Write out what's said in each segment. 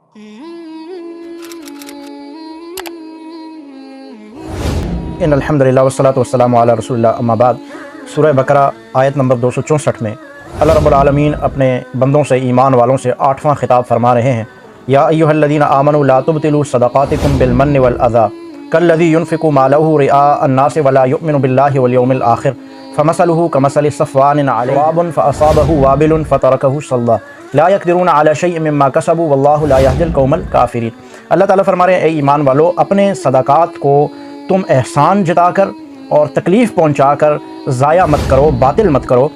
इन अल्हम्दुलिल्लाह वस्सलातु वस्सलामु अला रसूलिल्लाह अम्मा बाद। सूरह बकरा आयत नंबर 264 में अल्लाह रब्बुल आलमीन अपने बंदों से, ईमान वालों से 8वां खिताब फरमा रहे हैं, या अय्युहल्लज़ीना आमनू ला तुब्तिलू सदक़ातिकुम बिलमन्नि वल अज़ा कल्लज़ी युनफ़िक़ु मालहु रिआ अन्नासि वला युमिनु बिल्लाहि वल यौमिल आखिर फमसलुहु कमसलि सफ़वानिन अलैहि फ़असाबहु वाबिलुन फ़तरकहु सल्दा ला यक़दिरूना अला शैइइन मिम्मा कसबू वल्लाहु ला यहदिल क़ौमल काफ़िरीन। अल्लाह ताला फरमा रहे हैं, ए ईमान वालो, अपने सदाक़ात को तुम एहसान जताकर और तकलीफ़ पहुँचा कर ज़ाया मत करो, बातिल मत करो।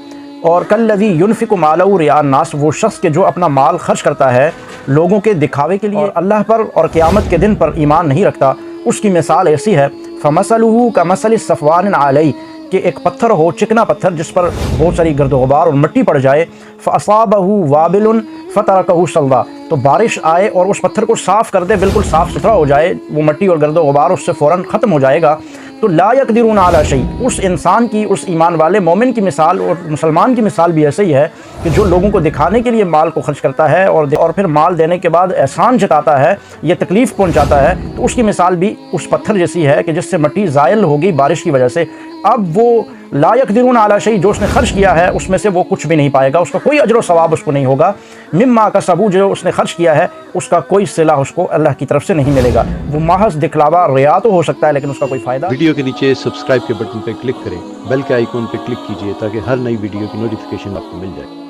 और कल्लज़ी युनफ़िक़ु मालहु रिआ अन्नास, वो शख्स के जो अपना माल खर्च करता है लोगों के दिखावे के लिए और अल्लाह पर और क़यामत के दिन पर ईमान नहीं रखता, उसकी मिसाल ऐसी है, फ़मसलुहु कमसलि सफ़वानिन अलैहि, कि एक पत्थर हो, चिकना पत्थर जिस पर बहुत सारी गर्द गुबार और मिट्टी पड़ जाए, फ़असाबहु वाबिलुन फ़तरकहु सल्दा, तो बारिश आए और उस पत्थर को साफ़ कर दे, बिल्कुल साफ़ सुथरा हो जाए, वो मिट्टी और गर्द गुबार उससे फ़ौरन ख़त्म हो जाएगा। तो ला यक़दिरूना अला शै, उस इंसान की, उस ईमान वाले मोमिन की मिसाल और मुसलमान की मिसाल भी ऐसे ही है कि जो लोगों को दिखाने के लिए माल को खर्च करता है और फिर माल देने के बाद एहसान जताता है, ये तकलीफ़ पहुंचाता है, तो उसकी मिसाल भी उस पत्थर जैसी है कि जिससे मिट्टी ज़ायल होगी बारिश की वजह से। अब वो ला यक़दिरूना अला शै, जो उसने खर्च किया है उसमें से वो कुछ भी नहीं पाएगा, उसका कोई अजर व सवाब उसको नहीं होगा। मिम्मा कसबू, जो उसने खर्च किया है उसका कोई सिला उसको अल्लाह की तरफ से नहीं मिलेगा। वो महज दिखलावा, रिया तो हो सकता है लेकिन उसका कोई फ़ायदा। वीडियो के नीचे सब्सक्राइब के बटन पर क्लिक करें, बेल के आइकॉन पर क्लिक कीजिए ताकि हर नई वीडियो की नोटिफिकेशन आपको मिल जाए।